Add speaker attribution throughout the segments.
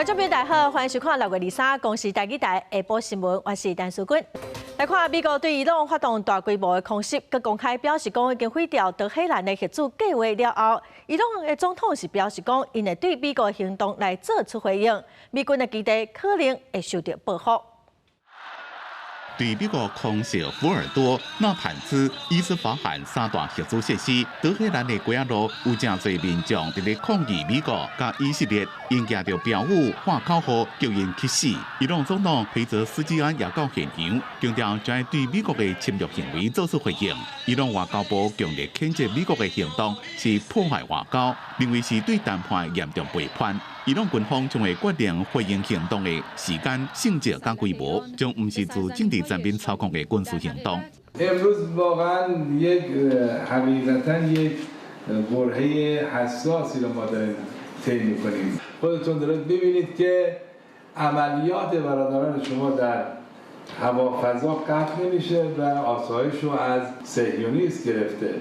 Speaker 1: 观众朋友大家好，欢迎收看6月23公视台语台下晡新闻，我是陈淑君。来看美国对伊朗发动大规模的空袭，佮公开表示讲已经毁掉德黑兰的核子计划了后，伊朗的总统是表示讲，因会对美国的行动来做出回应，美军的基地可能会受到报复。
Speaker 2: 对美国空袭福尔多、纳坦兹、伊斯法罕三大核子设施，德黑兰的街仔路有真侪民众伫咧抗议美国甲以色列因举着标语喊口号，叫因去死。伊朗总统佩泽斯基安也到现场，强调将会对美国的侵略行为做出回应。伊朗外交部强烈谴责美国的行动是破坏外交，认为是对谈判严重背叛。 伊朗军方将会决定回应行动的时间、性质甲规模，将唔是自政治战兵操控的军事行动。
Speaker 3: امروز واقعا یک حقیقتا یک برهه حساسی رو ما داریم طی می‌کنیم. خودتون دارید ببینید که عملیات برادران شما در هوا فضا قطع نمیشه و آسایش رو از صهیونیست گرفته.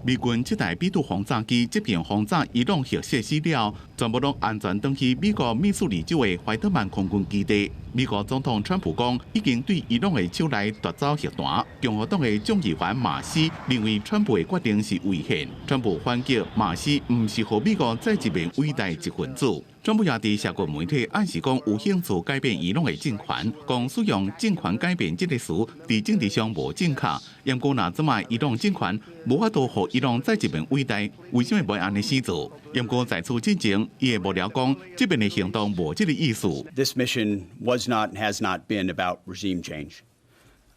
Speaker 2: 美军这台B2轰炸机这边轰炸伊朗核设施了，全部拢安全登去美国密苏里州的怀特曼空军基地。美国总统川普讲，已经对伊朗的手内夺走核弹。共和党的众议员马斯认为川普的决定是危险。川普反击马斯唔是和美国再一面伟大一份子。 川普也伫社群媒体暗示讲有兴趣改变伊朗的政权，讲使用政权改变这个词伫政治上无正确。严格若即卖伊朗政权无法度互伊朗再一面伟大，为什么袂安尼死做？严格在此之前，伊的幕僚讲，这边的行动无这个意思。
Speaker 4: This mission was not and has not been about regime change.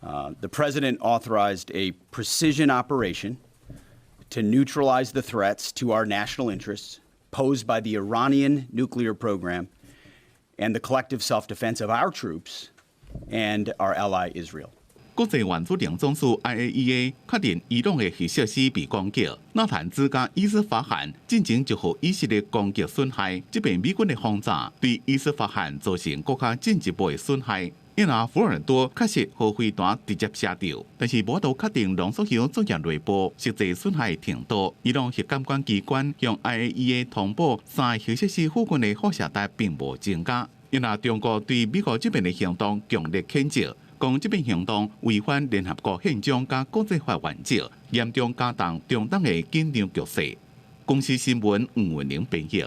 Speaker 4: The president authorized a precision operation to neutralize the threats to our national interests posed by the Iranian nuclear program and the collective self-defense of our troops and our ally Israel.
Speaker 2: 国际原子能总署 IAEA 确定伊朗的核设施被攻击，纳坦兹加伊斯法罕进前就互以色列攻击损害，这边美军的轰炸对伊斯法罕造成更加进一步的损害。 因那福尔多确实和飞弹直接射到，但是无法度确定浓缩铀作业内部实际损害程度。伊朗核监管机关向 IAEA 通报3个核设施附近的辐射带并无增加。因那中国对美国这边的行动强烈谴责，讲这边行动违反联合国宪章加国际法原则，严重加重中东的紧张局势。公司新闻吴文玲编译。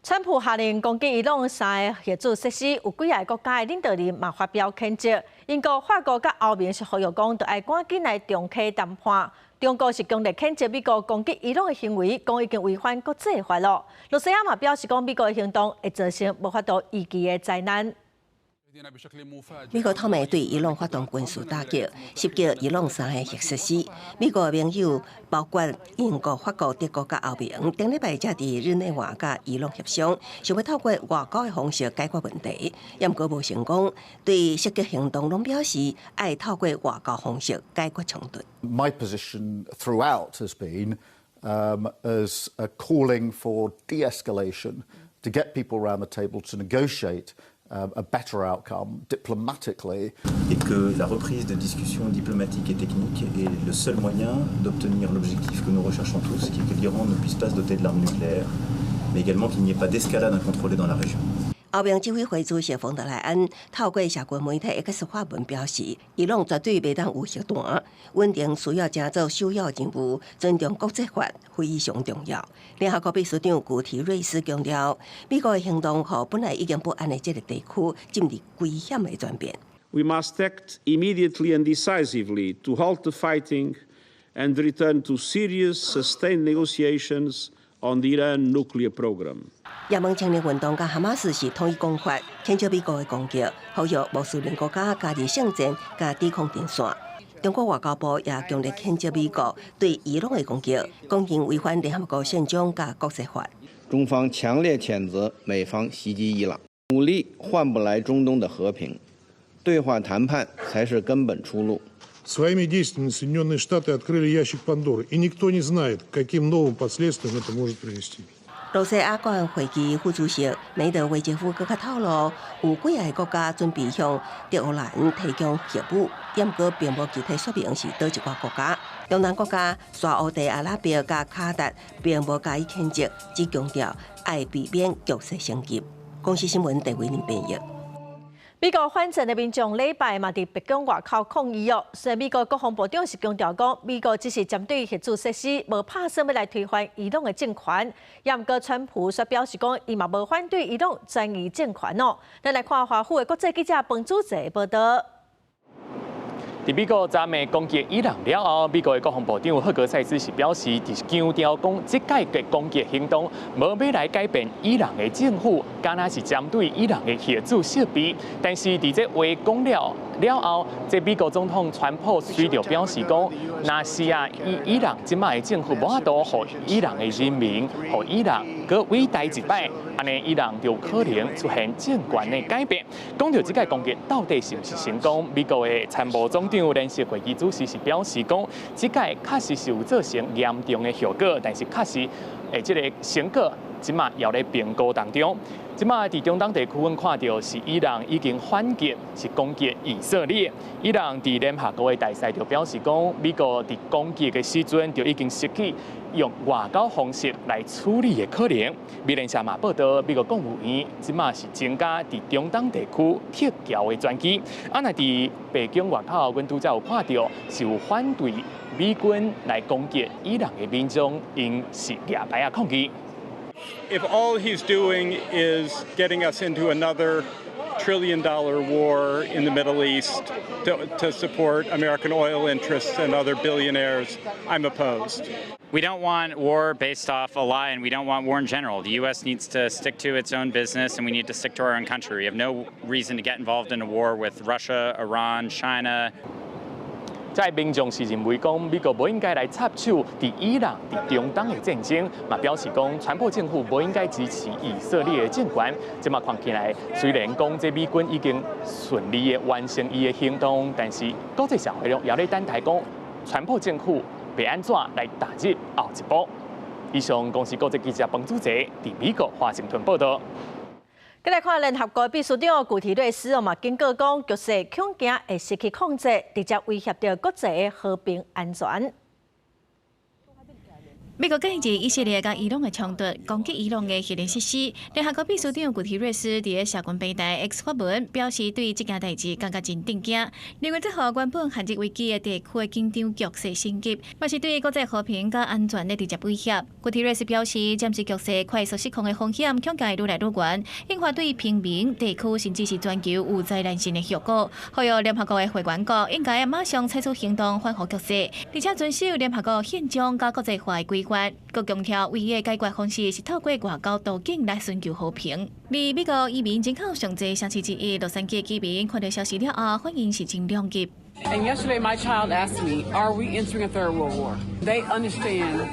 Speaker 1: 川普下令攻击伊朗3个核子设施，有几个国家的领导人嘛发表谴责。英国、法国甲欧盟是呼吁讲，要爱赶紧来重启谈判。中国是强烈谴责美国攻击伊朗的行为，讲已经违反国际法律。罗西亚嘛表示讲，美国的行动会造成无法度预期的灾难。
Speaker 5: 美国透明对伊朗发动军事打击，涉及伊朗3个核设施。美国盟友包括英国、法国、德国甲欧盟，顶礼拜才伫日内瓦甲伊朗协商，想要透过外交的方式解决问题，但过无成功。对涉及行动拢表示，爱透过外交方式解决冲突。
Speaker 6: My position throughout has been as calling for de-escalation, to get people around the table to negotiate. A better outcome diplomatically.
Speaker 7: Et que la reprise des discussions diplomatiques et techniques est le seul moyen d'obtenir l'objectif que nous recherchons tous, qui est que l'Iran ne puisse pas se doter de l'arme nucléaire, mais également qu'il n'y ait pas d'escalade incontrôlée dans la région.
Speaker 5: 欧盟执委会主席冯德莱恩透过社群媒体 X 发文表示，伊朗绝对袂当有核弹，稳定需要正做首要任务，尊重国际法非常重要。联合国秘书长古提瑞斯强调，美国的行动和本来已经不安的这个地区进入危险的转变。
Speaker 8: We must act immediately and decisively to halt the fighting and return to serious, sustained negotiations on the Iran nuclear program.
Speaker 5: 也门青年运动甲哈马斯是统一讲法，谴责美国的攻击，呼吁穆斯林国家加入圣战，甲抵抗电线。中国外交部也强烈谴责美国对伊朗的攻击，公然违反联合国宪章甲国际法。
Speaker 9: 中方强烈谴责美方袭击伊朗，武力换不来中东的和平，对话谈判才是根本出路。
Speaker 10: Своими действиями Соединенные Штаты открыли ящик Пандоры, и никто не знает, каким новым последствиям это может привести.
Speaker 5: 罗西亚管会议副主席梅德韦杰夫更加透露，有几个国家准备向德黑兰提供核武，不过并无具体说明是倒一个国家。东南国家沙烏地阿拉伯甲卡达并无加以谴责，只强调爱避免局势升级。公司新闻陈伟玲编译。
Speaker 1: 美国反战的民众礼拜嘛伫白宫外口抗议哦，所以美国国防部长是强调讲，美国只是针对核子设施，无拍算要来推翻伊朗的政权。也毋过，川普却表示讲，伊嘛无反对伊朗转移政权哦。咱来看华府的国际记者彭祖哲报道。
Speaker 11: 伫美国昨暝攻击伊朗了后，美国的国防部长赫格塞斯是表示，就是强调讲，即届嘅攻击行动无要来改变伊朗的政府，敢若是针对伊朗的核子设备。但是伫这话讲了后，这美国总统川普随着表示讲，若是伊朗即摆的政府无法度互伊朗的人民，互伊朗搁伟大一摆，安尼伊朗就可能出现政权的改变。讲到即届攻击到底是毋是成功，美国的参谋总长联席会议主席是表示讲，即届确实是有造成严重的效果，但是确实即个成果即马也咧评估当中。即马伫中东地区，阮看到是伊朗已经反击，是攻击以色列。伊朗伫联合国的大使就表示讲，美国伫攻击的时阵就已经失去用外交方式来处理的可能。美联社嘛报道，美国国务院即马是增加伫中东地区撤侨的专机。啊，那伫北京外口，阮拄则有看到是有反对美军来攻击伊朗的民众，因是举牌抗议。
Speaker 12: If all he's doing is getting us into another trillion-dollar war in the Middle East to support American oil interests and other billionaires, I'm opposed.
Speaker 13: We don't want war based off a lie, and we don't want war in general. The U.S. needs to stick to its own business, and we need to stick to our own country. We have no reason to get involved in a war with Russia, Iran, China. 在民众是认为讲，美国不应该来插手伫伊朗、伫中东的战争，嘛表示讲，川普政府不应该支持以色列的政权。即嘛看起来，虽然讲这美军已经顺利的完成伊的行动，但是国际社会也咧等待讲，川普政府要安怎来踏入后一步。以上，公司国际记者彭祖哲伫美国华盛顿报道。
Speaker 1: 再来看联合国秘书长古提瑞斯嘛，警告讲局势恐惊会失去控制，直接威胁到国际的和平安全。
Speaker 14: 美国近日以色列甲伊朗的冲突攻击伊朗的核能设施，联合国秘书长古提瑞斯伫社群平台 X 发文表示，对这件代志感觉真震惊，认为这和原本限制危机的地区的紧张局势升级，嘛是对国际和平甲安全的直接威胁。古提瑞斯表示，暂时局势快速失控的风险恐惊愈来愈悬，引发对平民、地区甚至是全球有灾难性的效果。呼吁联合国的会员国应该马上采取行动缓和局势，而且遵守联合国宪章甲国际法的规范。各强调，唯一的解决方式是透过外交途径来寻求和平。而美国移民人口上济城市之一洛杉矶的居民看到消息了后，反应是真两极。
Speaker 15: And yesterday, my child asked me, "Are we entering a third world war?" They understand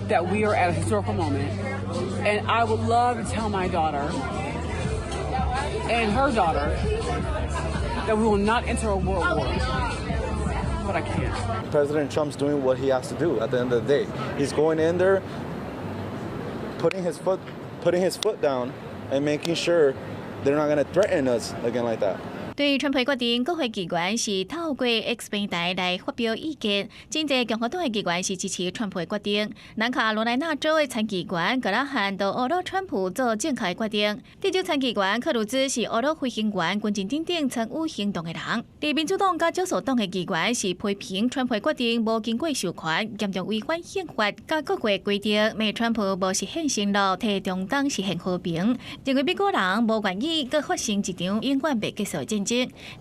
Speaker 15: that we are at a historical moment, and I would love to tell my daughter and her daughter that we will not enter a world war. But I can't.
Speaker 16: President Trump's doing what he has to do at the end of the day. He's going in there, putting his foot down, and making sure they're not going to threaten us again like that.
Speaker 14: 对于川普决定，国会议员是透过 X 平台来发表意见。真侪共和党的议员是支持川普的决定。南卡罗来纳州的参议员格拉汉都恶落川普做正确的决定。德州参议员克鲁兹是恶落飞行员军舰顶顶参与行动的人。而民主党甲少数党的议员是批评川普的决定无经过授权，严重违反宪法甲国会规定，骂川普无实现承诺替中东实现和平，认为美国人无愿意搁发生一场永远袂结束的战争。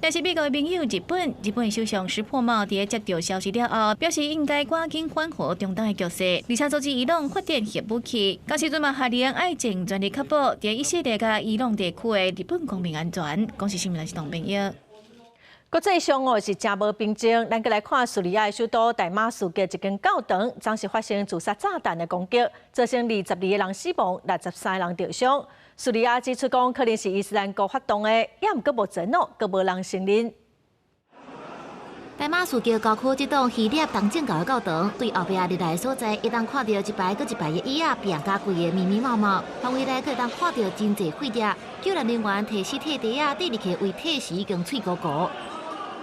Speaker 14: 但是美国的盟友日本首相石破茂伫接到消息了后，表示应该赶紧缓和中东的局势，而且阻止伊朗发展核武器。到时阵嘛下令爱尽全力确保伫以色列甲伊朗地区的日本公民安全。公司新闻是唐朋友。
Speaker 1: 国际上是真无平静，咱过来看叙利亚的首都大马士革一间教堂，暂时发生自杀炸弹的攻击，造成22个人死亡，63人受伤。叙利亚指出讲，可能是伊斯兰国发动的，也毋过无真哦，阁无人承认。
Speaker 17: 大马士革郊区这栋希腊东正教的教堂，对后壁入来所在，一当看到一排搁一排的椅仔变加贵的密密麻麻，范围内可以当看到真侪血迹。救援人员摕尸体袋仔缀入去，为体时已经脆糊糊。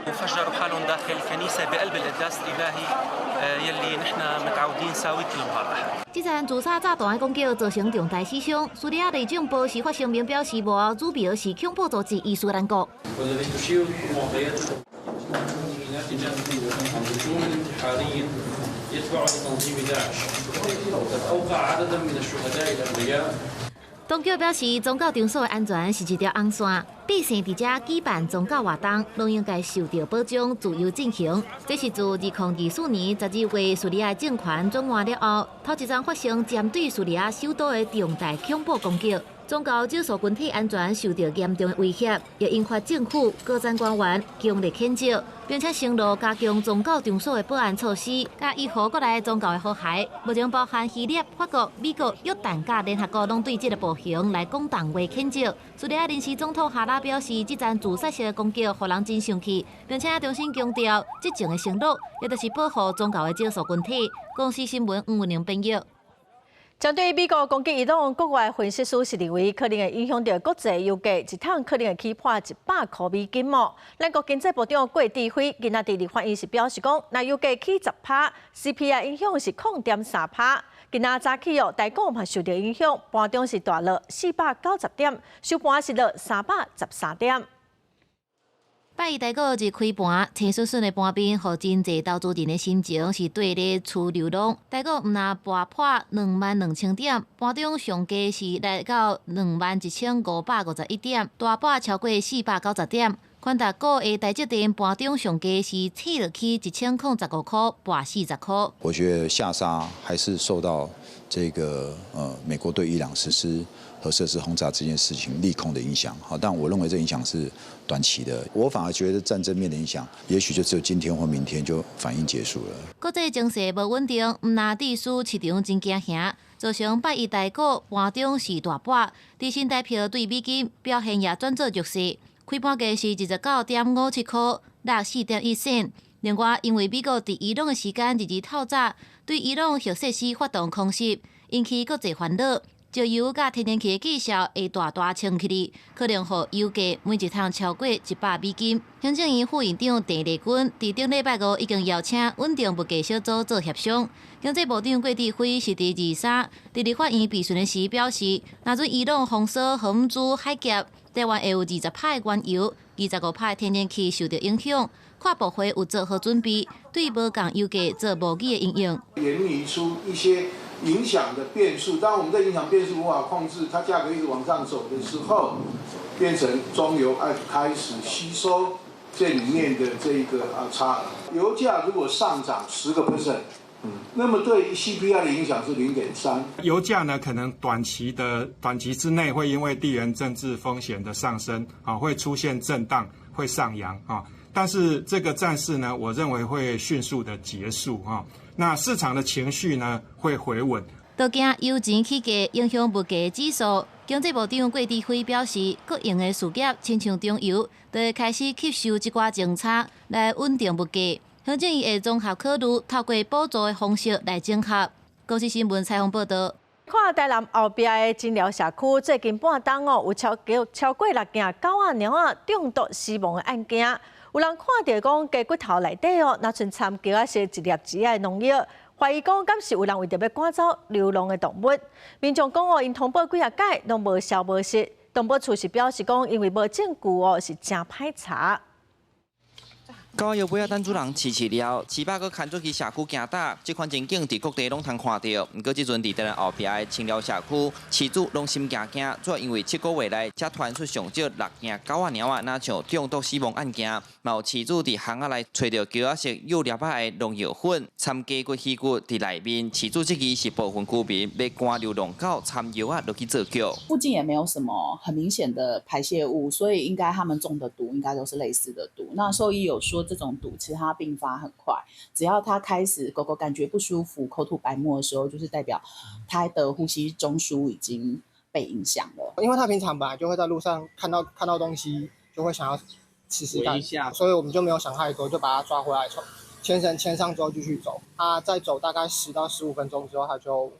Speaker 18: وفجروا حالهم داخل الكنيسة بقلب القداس الإلهي يلي نحن متعودين نساويه كل نهار أحد。
Speaker 17: 这场自杀炸弹的攻击造成重大死伤，叙利亚内政部是发声明表示，无主标是恐怖组织伊斯兰国。
Speaker 18: والذي تشير معطياته حاليا يتبع لتنظيم داعش وقد أوقع عددا من الشهداء الأبرياء。
Speaker 17: 当局表示，宗教场所的安全是一条红线，百姓伫遮举办宗教活动，拢应该受到保障，自由进行。这是自2024年12月叙利亚政权转换了后，头一桩发生针对叙利亚首都的重大恐怖攻击。宗教少数群体安全受到严重的威胁，也引发政府各站官员强烈谴责，并且承诺加强宗教场所的保安措施，甲维护国内宗教的和谐。目前包含希腊、法国、美国、约旦甲联合国拢对这个暴行来讲重话谴责。叙利亚临时总统哈拉表示，这场自杀式的攻击让人真生气，并且重新强调，这种的承诺也就是保护宗教的少数群体。公司新闻黄文玲编译。
Speaker 1: 针对美国攻击伊朗，国外分析师是认为可能会影响到国际油价，一桶可能会起破100块美金哦。咱国经济部长郭志辉今仔日立法院是表示讲，若油价起10%，CPI 影响是0.3%。今仔早起哦，台股嘛受到影响，盘中是大落490点，收盘是落313点。
Speaker 17: 拜一台股一开盘，青顺顺的盘面，互真侪投资人的心情是对咧出流浪。台股毋若拔破22000点，盘中上低是来到21551点，大盘超过490点。宽达股的台积电盘中上低是刺落去1015块，拔40块。
Speaker 19: 我觉得下杀还是受到这个美国对伊朗实施核设施轰炸这件事情利空的影响，好，但我认为这影响是短期的。我反而觉得战争面的影响，也许就只有今天或明天就反应结束了。
Speaker 17: 国际情势无稳定，毋拿地区市场真惊吓，造成拜一台股盘中是大跌，低新台票对美金表现也转做弱势，开盘价是19.57块，落4.1仙。另外，因为美国伫伊朗的时间日透早对伊朗核设施发动空袭，引起国际烦恼。石油甲天然气的绩效会大冲起来，可能互油价每一桶超过100美金。行政院副院长郑丽君伫顶礼拜五已经邀请稳定物价小组做协商。经济部长郭志辉是伫23伫立法院备询的时表示，若准伊朗封锁荷姆兹海峡，台湾会有20%的原油、25%的天然气受到影响。跨部会有做好准备，对无共油价做无语的应用。
Speaker 20: 研拟出一些影响的变数，当我们在影响变数无法控制，它价格一直往上走的时候，变成中油开始吸收这里面的这个差额。油价如果上涨10%，那么对 CPI 的影响是0.3。
Speaker 21: 油价呢，可能短期之内会因为地缘政治风险的上升，会出现震荡，会上扬啊。但是这个战事呢，我认为会迅速的结束哈。那市场的情绪呢会回稳。
Speaker 17: 都惊油钱起价影响物价指数。经济部长郭志辉表示，国营的事业亲像中油，就会开始吸收一寡政策来稳定物价。行政院会综合考虑透过补助的方式来整合。公司新闻采访报道。
Speaker 1: 看台南后壁的诊疗社区，最近半冬有超过6件狗仔、猫仔中毒死亡的案件。有人看到讲鸡骨头内底那存掺叫啊是一粒子的农药，怀疑讲敢是有人为着要赶走流浪的动物。民众讲因通报几啊届拢无消无息，动保处是表示讲因为无证据是真歹查。
Speaker 22: 狗仔药尾仔等主人饲了，700个牵出去社区行打，这款情景伫各地拢通看到。不过，这阵伫台南后壁的清寮社区，饲主拢心惊惊，主要因为7个月来才传出上少6件狗仔、猫仔，若像中毒死亡案件，嘛有饲主伫巷仔内找到叫色幼粒仔的农药粉，掺鸡骨稀骨伫内面。饲主这期是部分居民要赶流浪狗掺药仔落去做脚。
Speaker 23: 附近也没有什么很明显的排泄物，所以应该他们中的毒应该都是类似的毒。那兽医有说，这种毒其实它并发很快，只要它开始狗狗感觉不舒服、口吐白沫的时候，就是代表它的呼吸中枢已经被影响了。
Speaker 24: 因为它平常本来就会在路上看到东西，就会想要试试看，所以我们就没有想太多，就把它抓回来，牵上之后继续走。它再走大概10到15分钟之后，它就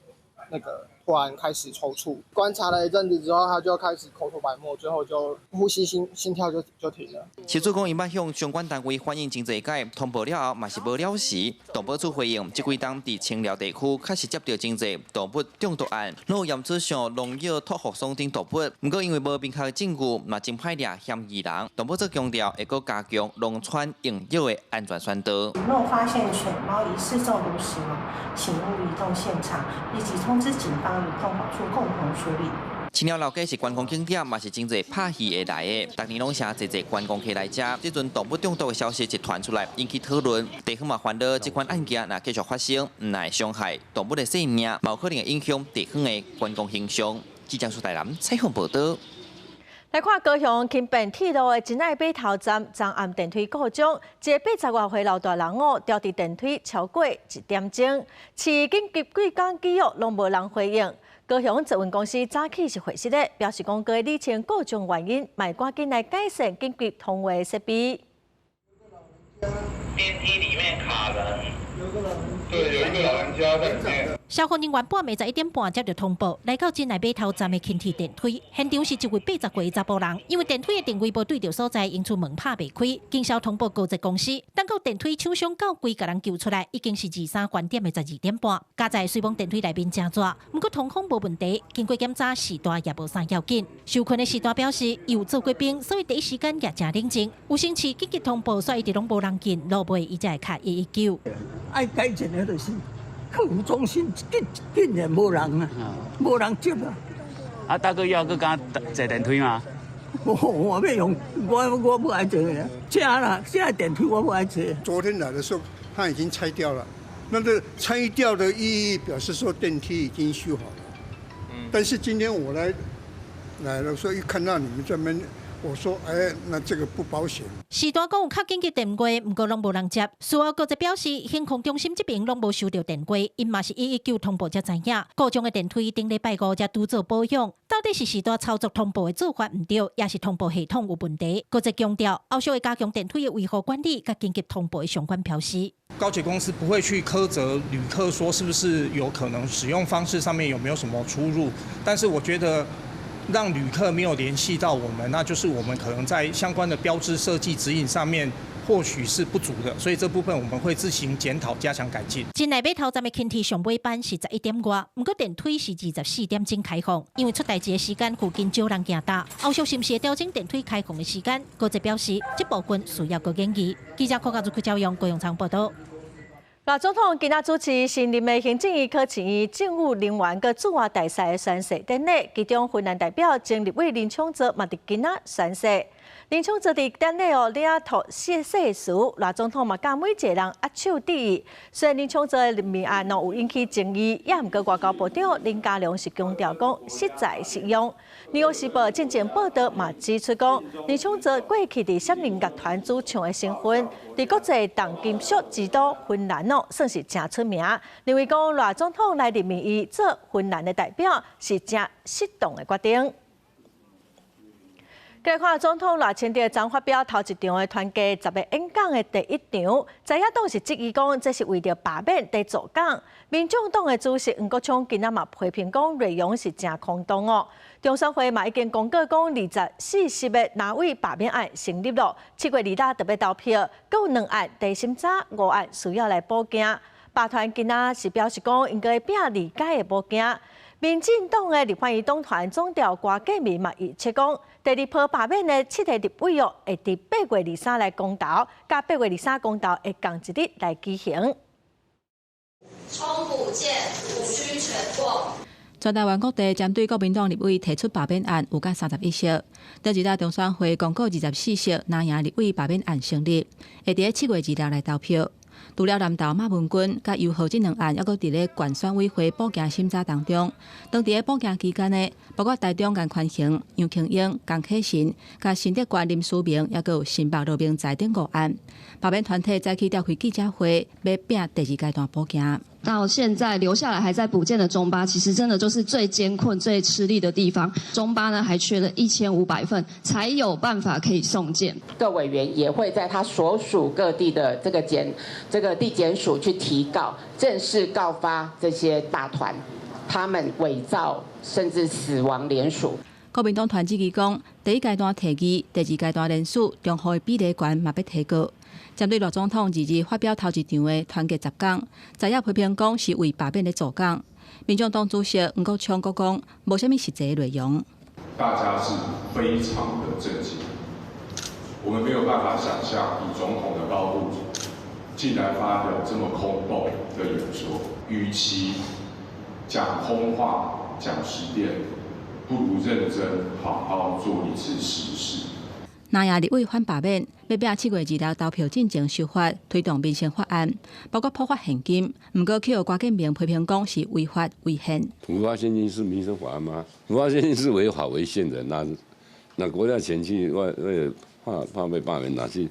Speaker 24: 突然开始抽搐，观察了一阵子之后，他就开始口吐白沫，最后就呼吸心跳就停了。
Speaker 22: 市主讲，因捌向相关单位反映真侪届，通报了后嘛是无了时。动保处回应，即几天伫清寮地区确实接到真侪动物中毒案，若验出像农药、托服松等毒物，不过因为无明确证据，嘛真歹抓嫌疑人。动保处强调，会搁加强农村用药的安全宣导。
Speaker 2: 若发现犬猫疑似中毒死亡，请勿移动现场，立即通知警方与动保处共同处理。
Speaker 22: 青鸟老街是观光景点，嘛是真侪拍戏会来的，逐年拢请侪观光客来遮。这阵动物中毒的消息一传出来，引起讨论。地方嘛烦恼，这款案件若继续发生，唔会伤害动物的性命，嘛有可能会影响地方的观光形象。记者苏台南采访报道。
Speaker 1: 来看高雄轻便铁路的真爱码头站，昨暗电梯故障，一个80多岁老大人掉伫电梯超过1点钟，市紧急几天记录拢无人回应。高雄捷运公司早起是回息的，表示讲各理清故障原因，卖赶紧来改善紧急通话设备。
Speaker 3: 电梯里面卡人，对，有一个老人家在里面。
Speaker 4: 消防人员半暝11点半接到通报，来到真爱码头站的轻铁电梯，现场是一位80岁查甫人，因为电梯的定位无对着所在，因此门拍袂开。经消通报高捷公司，等到电梯厂商到柜，甲人救出来，已经是23关点的12点半。加在随望电梯内面真热，不过通风无问题，经过检查，时段也无啥要紧。受困的时段表示，有做过兵，所以第一时间也真冷静。有星期紧急通报，所以一直拢无人进，落尾伊才会卡119。
Speaker 6: 爱改进的就是客服中心竟然无人啊，无人接啊。
Speaker 25: 啊，大哥要去敢坐电梯吗？
Speaker 6: 我要用，我不爱坐的，加了，现在电梯我不爱坐。
Speaker 26: 昨天来的时候，它已经拆掉了，那个拆掉的意义表示说电梯已经修好了。但是今天我来的时候，一看到你们这边。我说，那这个不保险。
Speaker 4: 时段讲有较紧急电话，不过拢无人接。事后高捷表示，航空中心这边拢无收到电话，因嘛是119通报才知影。故障的电梯顶礼拜5才拄做保养，到底是时段操作通报的做法唔对，也是通报系统有问题？高捷强调，后续会加强电梯的维护管理，甲紧急通报的相关标识。
Speaker 27: 高捷公司不会去苛责旅客说是不是有可能使用方式上面有没有什么出入，但是我觉得。让旅客没有联系到我们，那就是我们可能在相关的标志设计指引上面或许是不足的，所以这部分我们会自行检讨，加强改进。真爱码头站的轻铁上尾班是11点外，不过电梯是24点钟开放，因为出代志的时间附近少人行搭，后续是不是调整电梯开放的时间？高捷表示，这部分需要个研究。记者柯家主教用郭永昌报道。
Speaker 1: 赖总统今仔主持新任的行政院考前议政府人员佮驻外大使的宣誓典礼，其中芬兰代表前立委林昌泽嘛伫今仔宣誓。林昌泽伫典礼领头宣誓时，赖总统嘛甲每一个人握手致意。虽然林昌泽的任命案有引起争议，也毋过外交部长林佳龙是强调讲实在实用。《纽约时报》进前报道嘛指出讲，林昌泽过去伫少年乐团主唱的身份，伫国际重金属之都芬兰算是真出名。认为讲赖总统来任命伊做芬兰的代表，是真适当的决定。该看总统赖清德昨发表头一场的团结10个演讲的第一场，在野党是质疑讲这是为着罢免在做讲。民众党的主席黄国昌今仔嘛批评讲内容是真空洞哦。中选会嘛已经公告讲24个哪位罢免案成立了，7月2日特别投票，各有2案第审查，5案需要来补件。罢团今仔是表示讲应该拼理解的补件。民进党的立法院党团总调郭建民嘛预测讲，第二波罢免的7个立委会伫8月23来公投，甲8月23公投会同一日来举行。
Speaker 28: 冲补件无需全过。
Speaker 29: 全台湾各地针对国民党立委提出罢免案有甲31席，第2日中选会公告24席拿赢立委罢免案成立，会伫7月2日来投票。除了南投马文君甲尤浩这2案，还阁伫咧县选委会补件审查当中。当伫咧补件期间呢，包括台中颜宽恒、杨庆英、江启臣、甲新德县林书明，还阁有新北路明在等5案。罢免团体早起召开记者会，要拼第2阶段补件。
Speaker 30: 到现在留下来还在补件的中巴，其实真的就是最艰困、最吃力的地方。中巴呢还缺了1500份，才有办法可以送件。
Speaker 31: 各委员也会在他所属各地的这个地检署去提告，正式告发这些大团。他们伪造甚至死亡联署。
Speaker 29: 国民党团支持讲，第一阶段提议，第二阶段联署中和的比例悬嘛要提高。针对罗总统日发表头一场的团结10讲，在野批评讲是为罢免的做讲。民众党主席黄国昌阁讲，无虾米实际内容。
Speaker 5: 大家是非常的震惊，我们没有办法想象，以总统的高度，竟然发表这么空洞的演说。与其讲空话、讲实验，不如认真好好做一次实事。
Speaker 29: 南亚立委反罢免，要拼7月2日投票进前修法，推动民生法案，包括普发现金。不过，却有郭建明批评讲是违法违宪。
Speaker 7: 普发现金是民生法案吗？普发现金是违法违宪的，拿国家钱去为了怕被罢免拿去，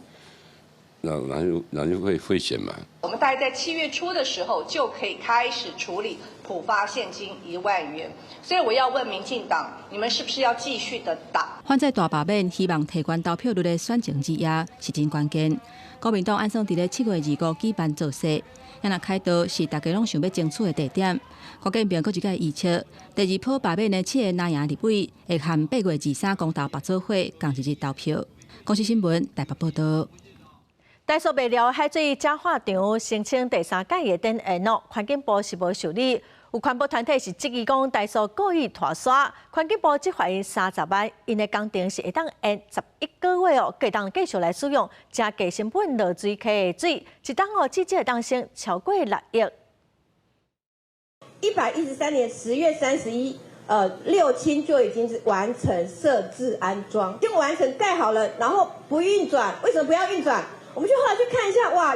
Speaker 7: 哪就会贿选嘛？
Speaker 8: 我们大概在7月初的时候就可以开始处理普发现金1万元，所以我要问民进党，你们是不是要继续的打？
Speaker 29: 反在大罢免，希望提悬投票率的选情之夜是真关键。国民党按算伫咧7月25举办造势，若开刀是大家拢想要争取的地点。郭建明佫一个预测，第2波罢免的7个南洋立委会含8月23公投白做伙同一日投票。公视新闻台北报道。台塑卖料海水假化场申请第3届的展演咯，环境部是无受理。有环保团体是质疑讲台塑故意拖沙，环境部只罚因30万，因的工程是会当延11个月哦，可以当继续来使用加低成本落水溪的水，一档哦至少当升超过6亿。
Speaker 9: 113年10月31，六轻就已经是完成设置安装，结果完成盖好了，然后不运转，为什么不要运转？我们就后来去看一下，哇，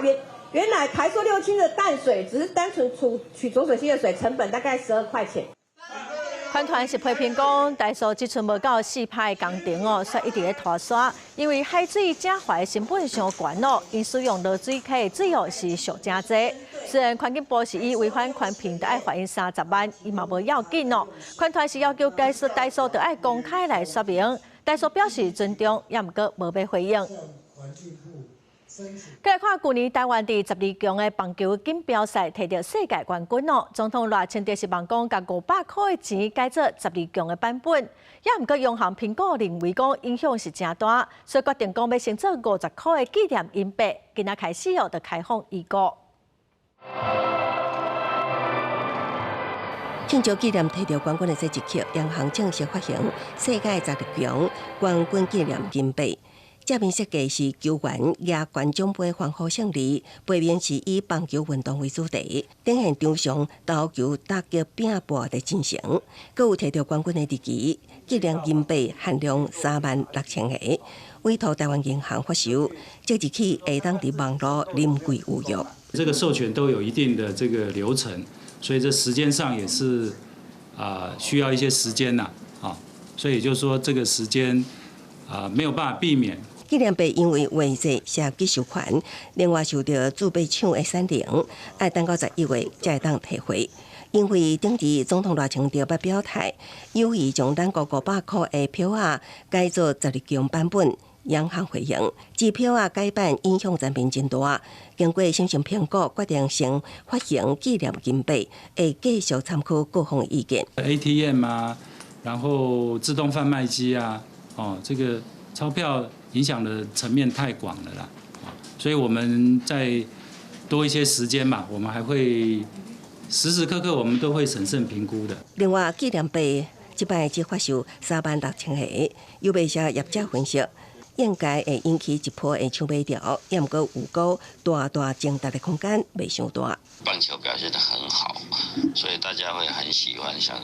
Speaker 9: 原来台塑六轻的淡水只是单纯取浊水溪的水，成本大概12块钱。
Speaker 1: 环团是批评讲，台塑即阵无够4派工程哦，所以一直咧拖沙，因为海水假化的成本上悬哦，因使用落水溪的水哦是上真济。虽然环境部是以违反环评，得爱罚因30万，伊嘛无要紧哦。环团是要求台塑得爱公开来说明，台塑表示尊重，也毋过无要回应。再来看，去年台湾伫12强的棒球锦标赛摕到世界冠军哦。总统赖清德是望讲，甲500块的钱改做12强的版本，也毋过央行评估认为讲影响是真大，所以决定讲要先做50块的纪念银币。今仔开始哦，就开放预购。
Speaker 10: 庆祝纪念摕到冠军的这一刻，央行正式发行世界12强冠军纪念银币。正面设计是球员亚冠奖杯欢呼胜利，背面是以棒球运动为主题，展现场上投球打击拼搏的精神。阁有摕到冠军的日期，纪念银币限量36000个，委托台湾银行发售，即日起会当伫网络临柜有用。
Speaker 11: 这个授权都有一定的这个流程，所以这时间上也是需要一些时间呐所以就是说这个时间没有办法避免。
Speaker 10: 纪念币因为外债写急收款，另外受到自备抢的闪灵，要等到11月才会当提回。因为顶日总统赖清德捌表态，有意将咱500块的票仔改做12强版本，央行回应，支票仔改版影响层面真大。经过审慎评估，决定先发行纪念银币，会继续参考各方的意见。
Speaker 11: ATM 然后自动贩卖机这个钞票影响的层面太广了啦，所以我们再多一些时间嘛，我们还会时时刻刻我们都会审慎评估的。
Speaker 10: 另外，纪念币这摆只发售36000个，有不少业者分析，应该会引起一波的抢买潮，也毋过有大争夺的空间未伤大。
Speaker 12: 棒球表现得很好，所以大家会很喜欢想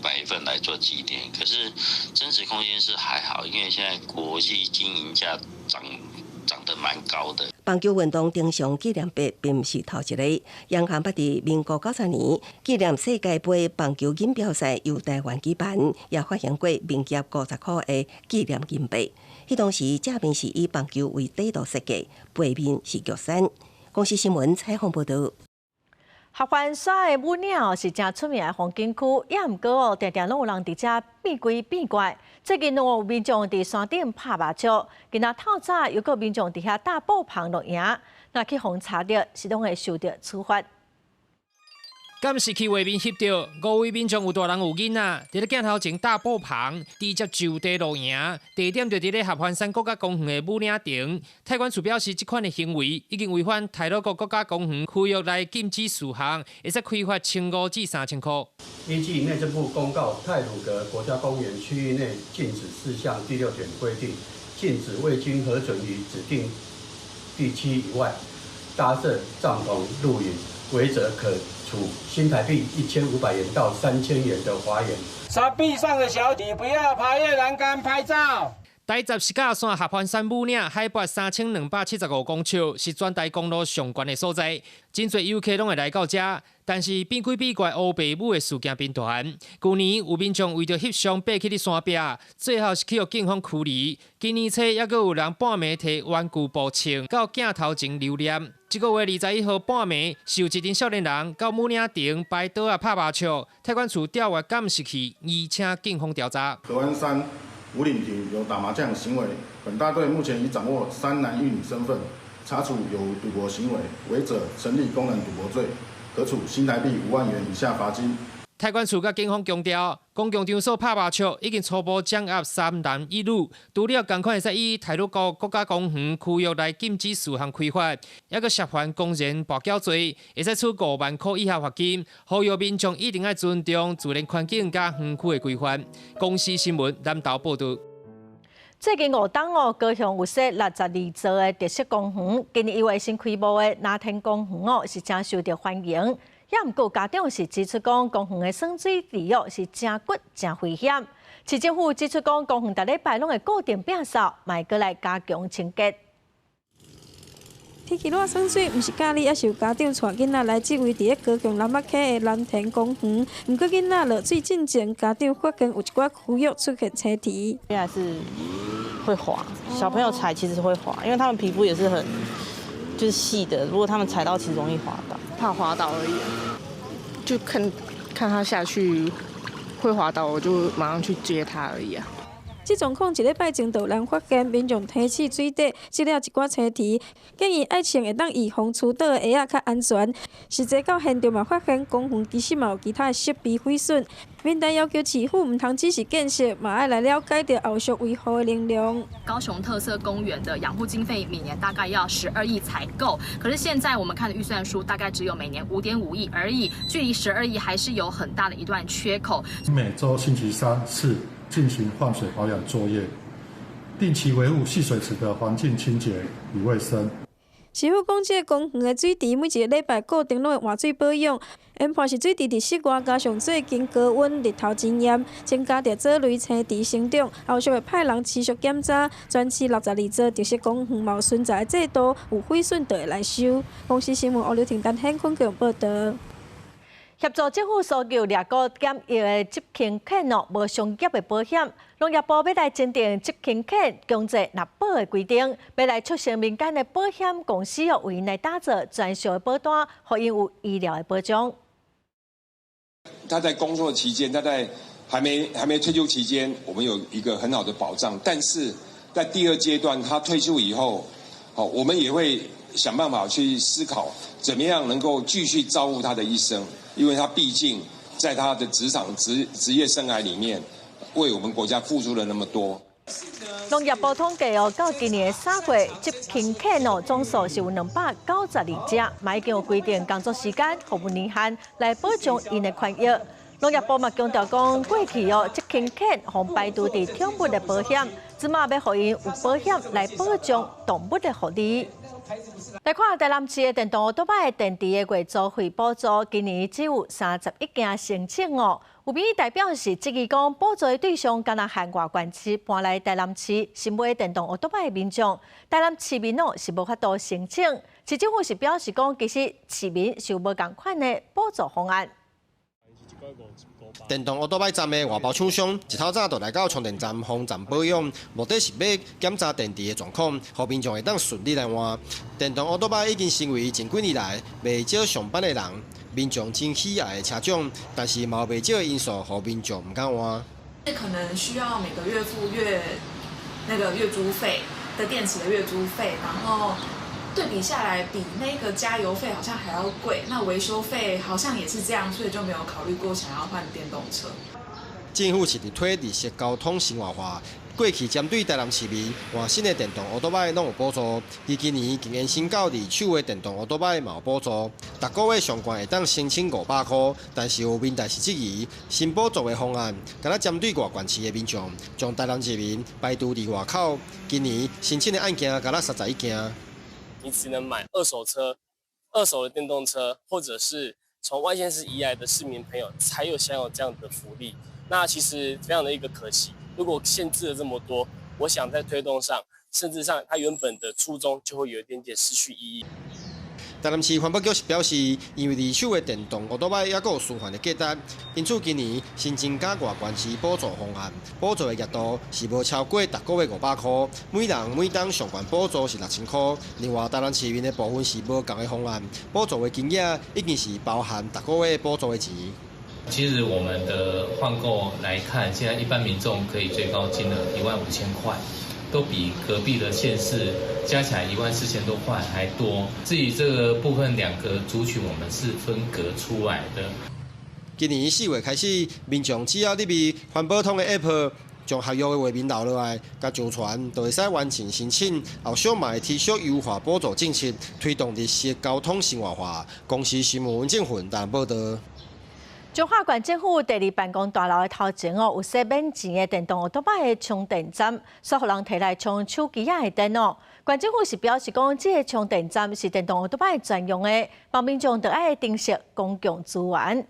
Speaker 12: 买一份来做纪念，可是增值空间是还好，因为现在国际经营价涨得蛮高的。
Speaker 10: 棒球运动登上纪念币并不是头一个，央行捌伫民国93年纪念世界杯棒球锦标赛由台湾举办，也发行过面额50块的纪念银币。迄当时正面是以棒球为底图设计，背面是玉山。公视新闻采访报道。
Speaker 1: 合欢山的舞鸟是真出名的风景区，也毋过常常拢有人伫遮变鬼变怪。最近有民众伫山顶拍麻将，今仔透早又有民众伫遐打布棚录影，若去互查着，是拢会受到处罚。
Speaker 13: 监视器画面翕到5位民众有大人有囡仔，伫咧镜头前大步旁，直接就地露营，地点就伫咧合欢山国家公园的武岭顶。台管处表示，这款的行为已经违反台鲁国国家公园区域内禁止事项，会使开罚1500至3000块。
Speaker 14: 依据内政部公告《太鲁阁国家公园区域内禁止事项》第6点规定，禁止未经核准于指定地区以外搭设帐篷露营，违者可处新台币1500元到3000元的罚款。
Speaker 15: 山壁上的小弟不要爬越栏杆拍照。
Speaker 13: 台10石架山合欢山武岭海拔3275公尺，是全台公路上悬的所在。真侪游客拢会来到这，但是变鬼变怪乌白母的事件频传。去年有民众为着翕相爬去伫山壁，最后是去予警方驱离。今年初还阁有人半暝摕玩具步枪到镜头前留念。这个月21号半暝，是有一群少年人到武岭顶摆倒啊拍麻将，台管处调阅监视器，已请警方调查。
Speaker 16: 合欢山武岭亭有打麻将行为，本大队目前已掌握3男1女身份，查处有赌博行为，违者成立公然赌博罪，可处新台币5万元以下罚金。
Speaker 13: 台管处甲警方强调，公共场所拍麻将已经初步掌握3男1女，除了同款会使以台鲁国国家公园区域内禁止事项开罚，还阁涉犯公然跋筊罪，会使处5万块以下罚金。呼吁民众一定要尊重自然环境甲园区的规范。公司新闻南投报道。
Speaker 1: 最近5档高雄有设62座的特色公园，今年1月新开幕的南天公园是真受到欢迎。也毋过，家长是指出讲，公园的酸水地域是真骨真危险。市政府指出讲，公园逐礼拜拢会固定摒扫，卖过来加强清洁。
Speaker 17: 天气热酸水，毋是假日，也是有家长带囡仔来这位伫咧高雄南北溪的南田公园。毋过囡仔落水进前，家长发现有一寡区域出现青啼。
Speaker 18: 原来是会滑，小朋友踩其实会滑，因为他们皮肤也是很就是细的，如果他们踩到，其实容易滑倒。怕滑倒而已，就看他下去会滑倒，我就马上去接他而已啊。
Speaker 17: 这状况一礼拜前就有人发现，民众提起水底积了一寡青啼，建议爱穿会当预防出倒的鞋仔较安全。实际到现场嘛，发现公园其实嘛有其他的设备毁损。民代要求市府唔通只是建设，嘛要来了解到后续维护的能量。
Speaker 19: 高雄特色公园的养护经费每年大概要12亿才够，可是现在我们看的预算书大概只有每年5.5亿而已，距离12亿还是有很大的一段缺口。
Speaker 20: 每周星期3、4进行换水保养作业，定期维护戏水池的环境清洁与卫生。
Speaker 17: 师傅讲，这公园的水池每一个礼拜固定拢会换水保养，研判是水池伫室外，加上最近高温、日头真炎，增加着藻类青啼生长。后续会派人持续检查，全市62座特色公园嘛有存在制度，有毁损就会来修。公司新闻吴柳婷、陈显坤报道。
Speaker 1: 协助政府搜救掠过检疫的集勤犬无商业的保险，农业部要来制定集勤犬强制纳保的规定，要来促成民间的保险公司为因来打造专属的保单，互因有医疗的保障。
Speaker 21: 他在工作期间，他在还没退休期间，我们有一个很好的保障。但是在第2阶段，他退休以后，我们也会想办法去思考，怎么样能够继续照顾他的一生。因为他毕竟在他的职业生涯里面，为我们国家付出了那么多。
Speaker 1: 农业部统计到今年3月，集勤犬总数是有292只，嘛已经有规定工作时间、服务年限来保障因的权益。农业部嘛强调讲，过去集勤犬互排除伫宠物的保险，即马要互因有保险来保障动物的福利。来看台南市的电动奥多摆电池的月租费补助，今年只有31件申请哦。有民意代表是质疑讲，补助的对象敢若含外县市搬来台南市，新买电动奥多摆的民众，台南市民是无法度申请。市政府是表示讲，其实市民是有无同款的补助方案。
Speaker 23: 电动奥多摆站的外包厂商一透早就来到充电站封站保养，目的是要检查电池的状况，让民众会当顺利来换。电动奥多摆已经成为前几年来未少上班的人，民众真喜爱的车种，但是嘛有未少的因素，让民众唔敢换。
Speaker 24: 可能需要每个月付月租费的电池的月租费，然后对比下来，比那个加油费好像还要贵，那维修费好像也是这样，所以就没有考虑过想要换电动车。
Speaker 23: 政府是伫推绿色交通生活化。过去针对台南市民换新的电动奥多摆拢有补助，而今年竟然新到二手的电动奥多摆嘛有补助，逐个月上悬会当申请500块，但是有民代是质疑新补助的方案，敢若针对外县市的民众，将台南市民排除伫外口。今年申请的案件敢若31件。
Speaker 2: 你只能买二手车、二手的电动车，或者是从外县市移来的市民朋友才有享有这样的福利。那其实非常的一个可惜。如果限制了这么多，我想在推动上，甚至上它原本的初衷就会有一点点失去意义。
Speaker 23: 台南市环保局是表示，因为二手的电动奥多摆也有循环的价值，因此今年新增加外县市补助方案，补助的额度是无超过逐个月500块，每人每档上悬补助是6000块。另外，台南市民的部分是无同的方案，补助的金额已经是包含逐个月补助的钱。
Speaker 3: 其实我们的换购来看，现在一般民众可以最高金额15000块，都比隔壁的县市加起来14000多块还多。至于这个部分2个族群，我们是分隔出来的。
Speaker 23: 今年4月开始，民众只要入去环保通的 App， 将合约的画面留落来，甲上传，就会使完成申请。后续嘛会提出优化补助政策，推动绿色交通生活化。公司新闻郑云台报道。
Speaker 1: 中华县政府第2办公大楼的头前有设免钱的电动奥多摆的充电站，煞互人摕来充手机仔的电脑。县政府是表示讲，这个充电站是电动奥多摆专用的，帮民众得爱珍惜公共资源。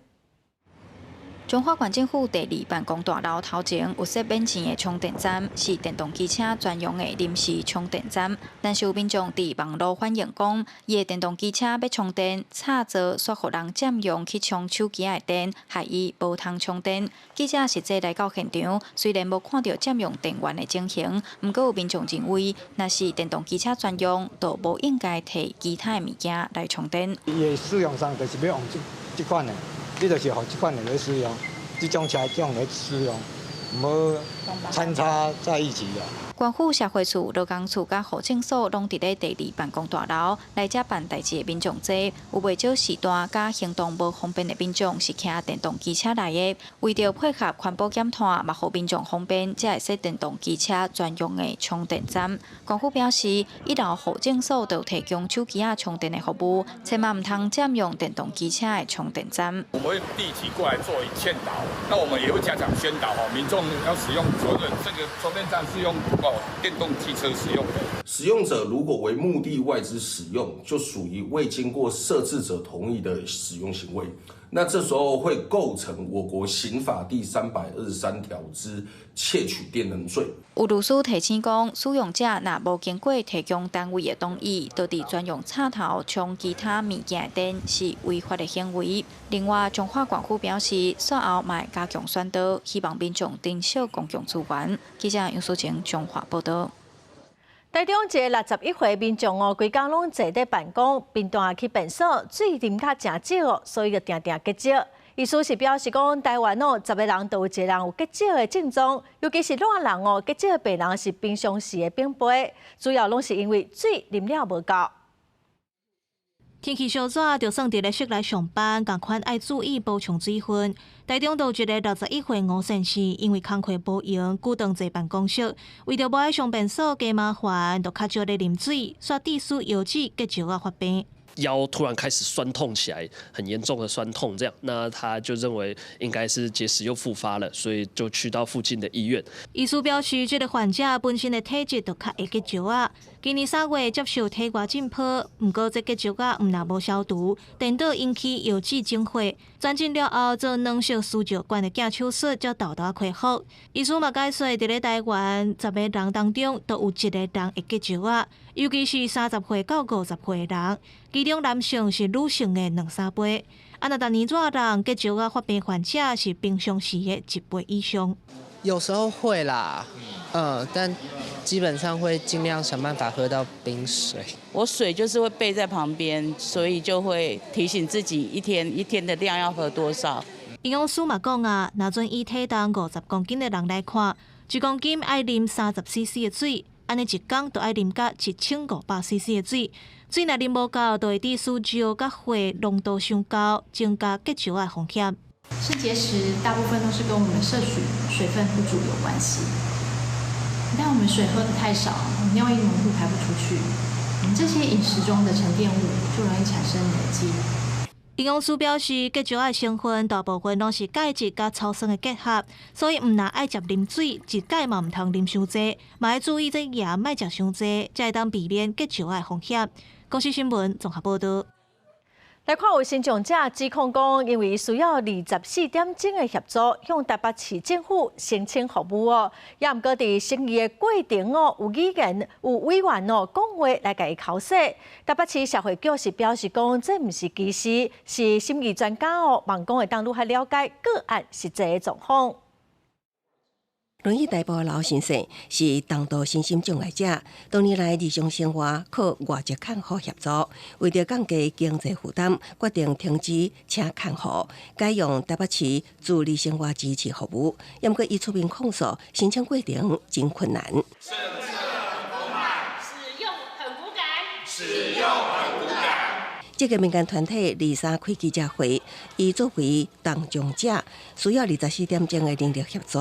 Speaker 4: 中华县政府第2办公大楼头前有设免钱的充电站，是电动机车专用的临时充电站。但是有民众伫网络反映讲，伊的电动机车要充电，插座煞互人占用去充手机的电，害伊无通充电。记者实际来到现场，虽然无看到占用电源的情形，不过有民众认为，若是电动机车专用，就无应该摕其他的物件来充电。
Speaker 6: 伊的使用上就是要用这款的。你就是予这款来使用，这种车这样来使用，无参差在一起的。
Speaker 4: 县府社会处、劳工处甲户政所拢伫咧第2办公大楼，来遮办代志的民众多，有袂少时段甲行动无方便的民众是骑电动机车来的。为着配合环保减碳，嘛互民众方便，才会设电动机车专用的充电站。县府表示，一楼户政所都提供手机仔充电的服务，千万唔通占用电动机车的充电站。
Speaker 29: 我们会立即过来做劝导，那我们也会加强宣导民众要使用所有的这个充电站是用电动汽车使用的。
Speaker 22: 使用者如果为目的外之使用，就属于未经过设置者同意的使用行为。那这时候会构成我国刑法第323条之窃取电能罪。
Speaker 4: 有律师提醒讲，使用者若无经过提供单位的同意，就伫专用插头充其他物件的电，是违法的行为。另外，中华县府表示，稍后嘛会加强宣导，希望民众珍惜公共资源。记者杨淑晴中华报道。
Speaker 1: 台中一个61岁民众规工拢坐伫办公，并带去便所，水啉较诚少，所以就定定结石。意思是表示讲，台湾10个人都有1个人有结石的症状，尤其是老人结石的病人是平常时的并倍，主要拢是因为水啉了无够。
Speaker 25: 天气稍热，就算伫咧室内上班，共款爱注意补充水分。台中有一个61岁吴先生，因为工课无闲，久长坐办公室，为着无爱上便所加麻烦，就较少咧啉水，煞致使腰椎结石发病。
Speaker 26: 腰突然开始酸痛起来，很严重的酸痛，这样，那他就认为应该是结石又复发了，所以就去到附近的医院。
Speaker 25: 医师表示，这个患者本身的体质就较会结石啊。今年3月接受体外浸泡，不过这结石啊，若无消毒，颠倒引起腰椎肿化。转诊了后，做2色输尿管的假手术，才豆豆恢复。医师嘛解说，伫咧台湾10个人当中，都有1个人会结石啊，尤其是30岁到50岁的人。其中男性是女性的2-3倍，若逐年热人结石发病患者是平常时的1倍以上。
Speaker 27: 有时候会啦，但基本上会尽量想办法喝到冰水。
Speaker 28: 我水就是会备在旁边，所以就会提醒自己一天的量要喝多少。
Speaker 25: 营养师嘛讲啊，若准以体重50公斤的人来看，1公斤爱啉30cc 的水。安尼一天就要啉到1500cc 的水。水若啉无够，就会致输石甲血浓度上高，增加结石的风险。
Speaker 5: 肾结石大部分都是跟我们摄取水分不足有关系。一旦我们水喝得太少，尿液浓度排不出去，我们这些饮食中的沉淀物就容易产生累积。
Speaker 25: 营养师表示，结石的成分大部分拢是钙质甲草酸的结合，所以唔但爱食啉水，一钙嘛唔通啉伤济，嘛要注意这盐莫食伤济，才会当避免结石的风险。公司新闻综合报道。来看卫生长者指控讲，因为需要24点钟的协助，向台北市政府申请服务哦。也毋过伫审议的过程哦，有委员讲话来甲伊考试。台北市社会局是表示讲，这毋是歧视，是审议专家哦，望讲会当愈较了解个案实际的状况。
Speaker 7: 轮椅代步的老先生是重度身心障碍者，多年来日常生活靠外籍看护协助，为了降低经济负担，决定停止请看护，改用台北市自理生活支持服务。也毋过伊出面控诉，申请过程真困难。
Speaker 8: 使用很骨感。
Speaker 7: 这个民间团体23开记者会，伊作为当障者，需要24点钟的人力协助，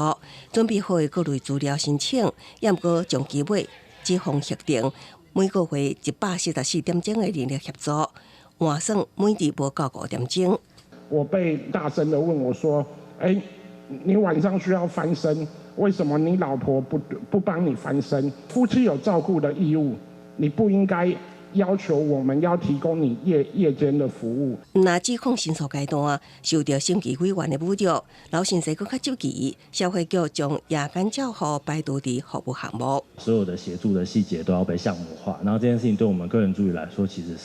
Speaker 7: 准备好的各类资料申请，也毋过从期尾这项协定，每个月144点钟的人力协助，换算每日无够5点钟。
Speaker 9: 我被大声的问我说：“你晚上需要翻身，为什么你老婆不帮你翻身？夫妻有照顾的义务，你不应该。”要求我们要提供你夜间的服务。
Speaker 7: 那指控申诉阶段受到审议委员的侮辱，老先生更较积极，社会局将夜间照护排除伫服务项目。
Speaker 10: 所有的协助的细节都要被项目化，然后这件事情对我们个人助理来说，其实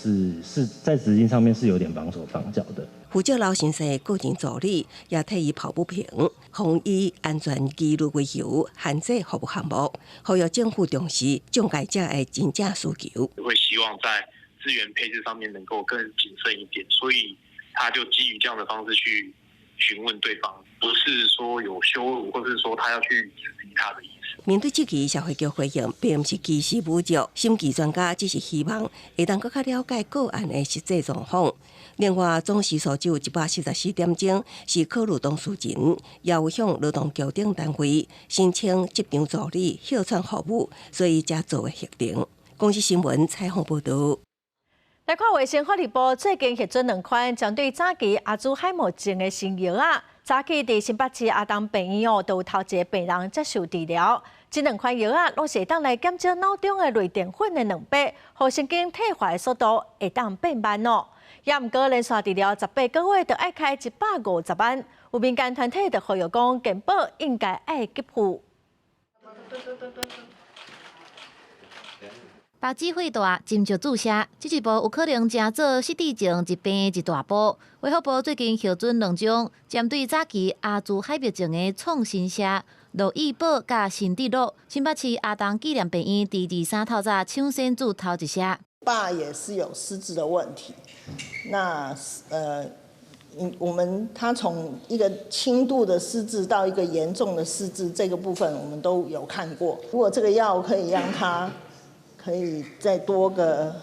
Speaker 10: 是在执行上面是有点绑手绑脚的。
Speaker 7: 负责老先生的个人助理也替伊抱不平，防以安全纪律为由限制服务项目，呼吁政府重视障碍者的真正需求。
Speaker 11: 会希望在资源配置上面能够更谨慎一点，所以他就基于这样的方式去询问对方，不是说有羞辱，或是说他要去质疑他的意思。
Speaker 7: 面对这期社会局回应，并不是歧视侮辱，审计专家只是希望会当更加了解个案的实际状况。另外，总时数只有144点钟，是考虑当事人也有向劳动局等单位申请职场助理哮喘服务，所以才做的协定。公司新闻采访报道。来看卫生福利部最近核准2款针对早期阿兹海默症的新药啊，早期伫新北市阿东病院都有头一个病人接受治疗。这2款药啊，拢是会当来减少脑中的类淀粉的2倍，互神经退化的速度会当变慢哦。也毋过连续治疗18个月，就爱开150万。有民间团体就呼吁讲，健保应该爱给付。
Speaker 12: 目睭血大，斟酌注射，这一步有可能真做失智症疾病的一大步。卫福部最近核准2种针对早期阿兹海默症的创新药，罗益宝甲新地洛，新北市阿东纪念病院第23透早抢先做头一下。
Speaker 14: 爸也是有失智的问题，那他从一个轻度的失智到一个严重的失智，这个部分我们都有看过。如果这个药可以让他可以再多个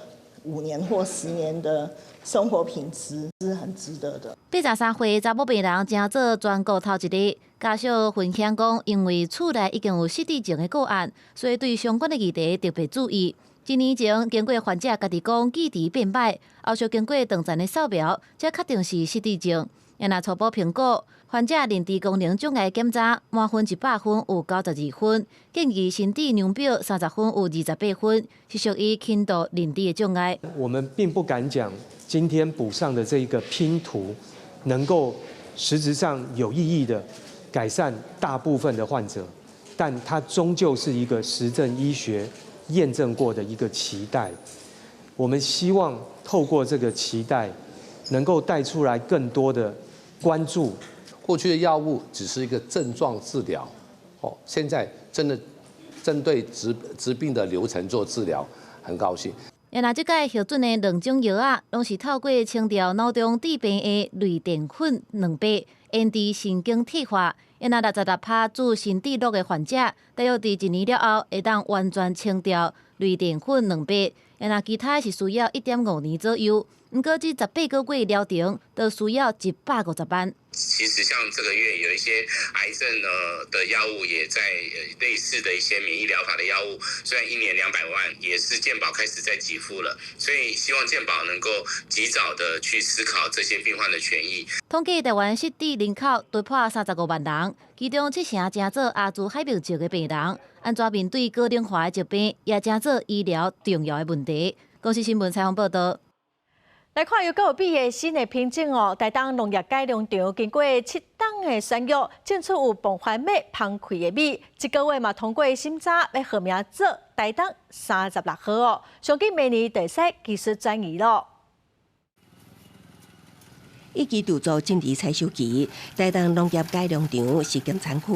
Speaker 14: 5年或10年的生活品质，是很值得的。
Speaker 12: 83岁查某病人正做全国头一个，家属分享讲，因为厝内已经有失智症的个案，所以对相关的议题特别注意。1年前，经过患者家己讲记忆变歹，后续经过长暂的扫描，才确定是失智症。也若初步评估，患者认知功能障碍检查满分100分有92分，建议身体量表30分有28分，是属于轻度认知的障碍。
Speaker 15: 我们并不敢讲今天补上的这一个拼图，能够实质上有意义的改善大部分的患者，但它终究是一个实证医学验证过的一个期待。我们希望透过这个期待，能够带出来更多的关注。
Speaker 30: 过去的药物只是一个症状治疗，现在真的针对疾病的流程做治疗，很高兴。
Speaker 12: 那即届核准的2种药啊，拢是透过清掉脑中致病的类淀粉2倍，引致神经退化。那66%注身体弱的患者，大约伫1年了后，会当完全清掉类淀粉2倍。那其他是需要1.5年左右。不过这18个月疗程，都需要150万。
Speaker 2: 其实像这个月有一些癌症的药物，也在类似的一些免疫疗法的药物，虽然1年200万，也是健保开始在给付了，所以希望健保能够及早的去思考这些病患的权益。
Speaker 12: 统计台湾失智人口突破35万人，其中7成正做阿兹海默症的病人。安怎面对高龄化的疾病，也正做医疗重要的问题。公司新闻采访报道。来看又有毕业新的品种哦，台东农业改良场经过7档的选育，种出有膨化美、芳开的米。这个月嘛通过审查，要号名做台东36号哦，相信明年就使技术转移咯。
Speaker 7: 一期入驻种植采收期，台东农业改良场是检产区，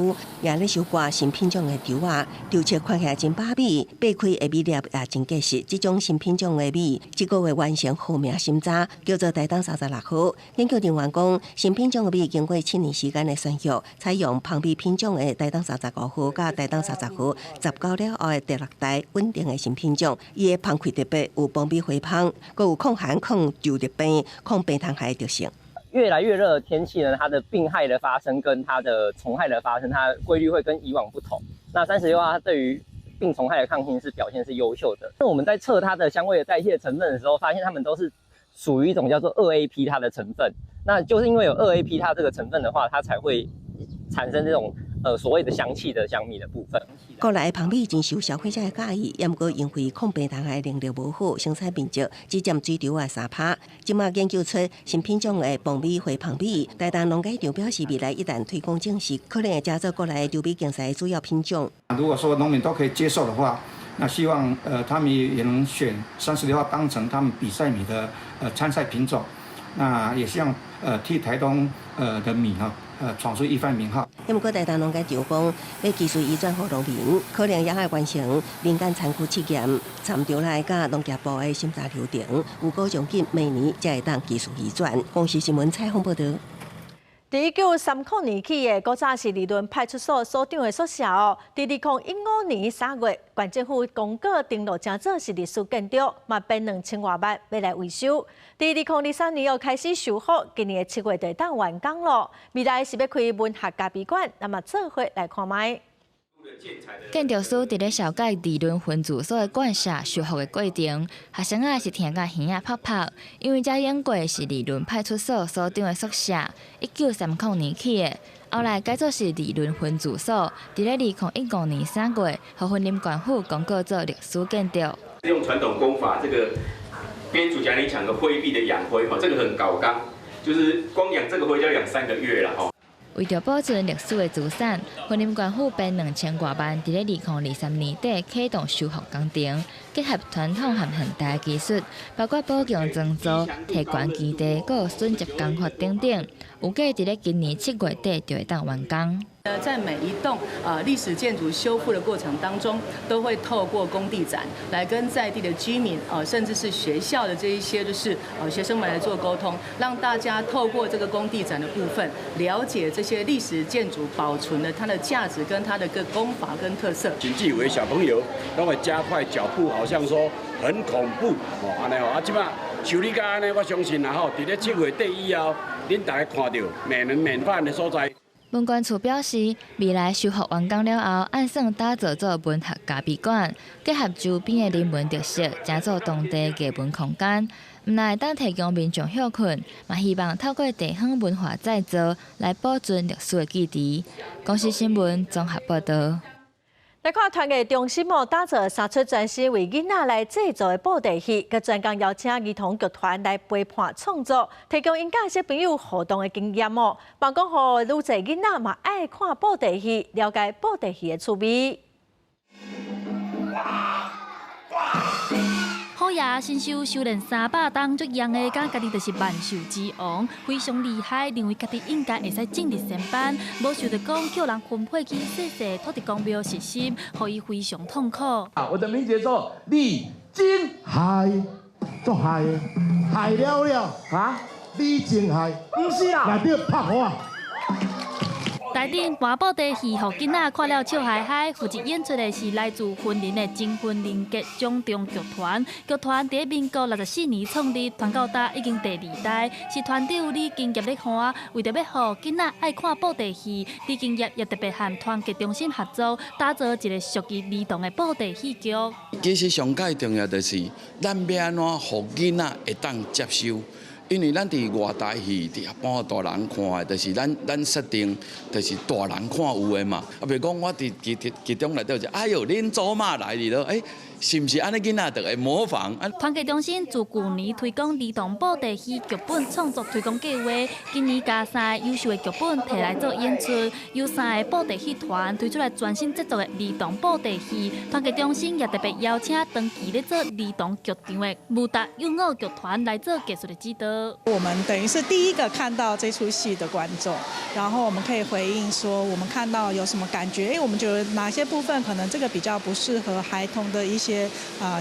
Speaker 7: 也咧收获新品种的稻啊，稻切看起来真把米，掰开的米粒也真结实。这种新品种的米，这个月完成号名审查，叫做台东36号。研究人员讲，新品种的米经过7年时间的选育，采用芳米品种的台东35号甲台东30号，19了后的第6代稳定的新品种，伊的芳开特别有防米回芳，佮有抗寒、抗旧热病、抗病虫害的特性。
Speaker 3: 越来越热的天气呢，它的病害的发生跟它的虫害的发生，它的规律会跟以往不同。那36号它对于病虫害的抗性表现是优秀的。那我们在测它的香味的代谢成分的时候，发现它们都是属于一种叫做2AP 它的成分。那就是因为有2AP 它这个成分的话，它才会产生这种所谓的香气的香米的部分。
Speaker 7: 国内的芳米真受消费者的喜意，也毋过因为抗病虫害能力无好，生产品质只占水稻的3%。今麦研究出新品种的防米回芳米，台东农改场表示，未来一旦推广正式，可能会加做国内稻米竞赛的主要品种。
Speaker 13: 如果说农民都可以接受的话，那希望他们也能选36号当成他们比赛米的参赛品种。那也希望替台东的米哈。闯出一番名号。
Speaker 7: 不过，台东农改场讲，要技术移转给农民，可能也要完成民间产区试验，参照来甲农业部的审查流程，有可将近明年才会当技术移转。公视新闻采访报道。
Speaker 1: 伫1930年起的，古早是利润派出所所长的宿舍哦。伫2015年3月，县政府公告登录正做是历史建筑，嘛变2000多万要来维修。伫2023年又开始修复，今年7月就当完工咯。未来是要开文学咖啡馆，那么做伙来看卖。
Speaker 4: 建筑师伫咧小解理论分子所的灌设修复的过程，学生仔是听甲耳仔泡泡，因为遮用过是理论派出所所长的宿舍，1930年起的，后来改做是理论分子所，伫咧2015年3月，和云林县府公告做历史建筑。
Speaker 16: 用传统工法，这个编组讲你讲的灰壁的养灰哈，这个很高纲，就是光养这个灰就要2-3个月了哈。
Speaker 4: 为着保存历史的资产，云林县府编2000多万，伫咧2023年底启动修复工程，结合传统和现代技术，包括保强装造、提悬基地，还有损接工法等等，有计伫咧今年7月底就会当完工。
Speaker 17: 在每一栋历史建筑修复的过程当中，都会透过工地展来跟在地的居民甚至是学校的这一些就是学生们来做沟通，让大家透过这个工地展的部分，了解这些历史建筑保存的它的价值跟它的个工法跟特色。
Speaker 18: 甚至有的小朋友都会加快脚步，好像说很恐怖安尼哦。即摆修理到安尼，我相信然后伫咧7月底以后，恁大家看到免犯的所在。
Speaker 4: 文管处表示，未来修复完工了后，按算打造做文学咖啡馆，结合周边的人文特色，加做当地艺文空间。毋但会当提供民众休困，嘛希望透过地方文化再造来保存历史的记忆。公视新闻综合报道。
Speaker 1: 来看团结中心打造3出专心为囡仔来制作的布袋戏，佮专工邀请儿童剧团来陪伴创作，提供因家小朋友互动的经验哦。帮讲互愈侪囡仔嘛爱看布袋戏，了解布袋戏的趣味。
Speaker 19: 好爷新秀修炼300档，足样的讲家己就是万寿之王，非常厉害，认为家己应该会使正直上班，无想着讲叫人分配去细细土地公庙实心，互伊非常痛苦。
Speaker 20: 我的名节奏立
Speaker 6: 真害，足害的，害了啊！你真害，不是啦，内底拍我。
Speaker 19: 台顶搬布袋戏，互囡仔看了笑嗨嗨。负责演出的是来自云林的精魂人格掌中剧团。剧团在民国64年创立，团到达已经第2代，是团长李金业的花。为着要互囡仔爱看布袋戏，李金业也特别和团结中心合作，打造一个属于儿童的布袋戏剧。
Speaker 20: 其实上介重要就是咱要安怎，互囡仔会当接受。因为咱伫外台戏，伫一般大人看的，就是咱设定，就是大人看有的嘛。啊，比如讲我伫其中内底就，哎哟，恁祖妈来哩咯，哎，是毋是安尼囡仔就会模仿？
Speaker 19: 团结中心自旧年推广儿童布袋戏剧本创作推广计划，今年加3个优秀的剧本摕来做演出，由3个布袋戏团推出来全新制作的儿童布袋戏。团结中心也特别邀请长期咧做儿童剧场的武达幼儿剧团来做技术的指导。
Speaker 21: 我们等于是第一个看到这出戏的观众，然后我们可以回应说，我们看到有什么感觉？我们觉得哪些部分可能这个比较不适合孩童的一些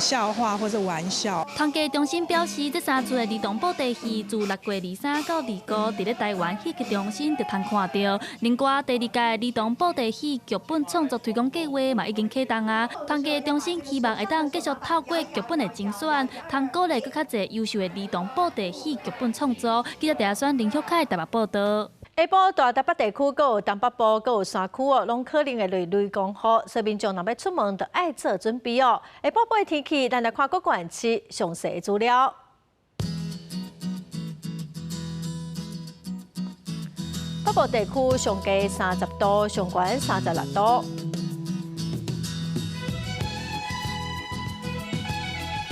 Speaker 21: 笑话或者玩笑。
Speaker 19: 团结中心表示，这3出的儿童布袋戏自6月23到25，伫咧台湾戏剧中心就通看到。另外，第2届儿童布袋戏剧本创作推广计划嘛已经启动啊。团结中心希望会当继续透过剧本的精选，通鼓励更较侪优秀的儿童布袋戏剧本创作。记者陈选林秀凯台北报道。
Speaker 1: 下晡大台北地区、阁有东北部、阁有山区哦，拢可能会雷公雨，所以民众若要出门，就爱做准备哦。下晡的天气，咱来看各县市详细资料。北部地区上低30度，上悬36度。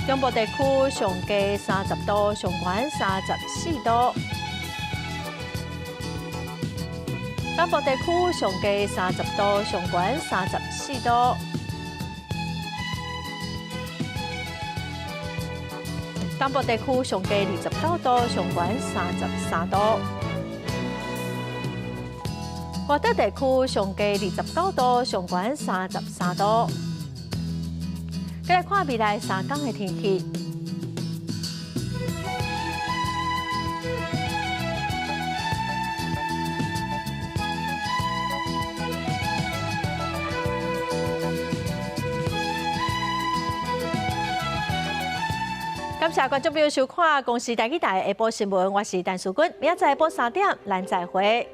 Speaker 1: 中部地区上低30度，上悬34度。南部地区上低30度，上悬34度。东部地区上低29度，上悬33度。外岛地区上低29度，上悬33度。再来看未来3天的天气。感谢观众朋友收看《公视台语台下晡新闻》，我是陈淑君，明仔载下晡3点，咱再会。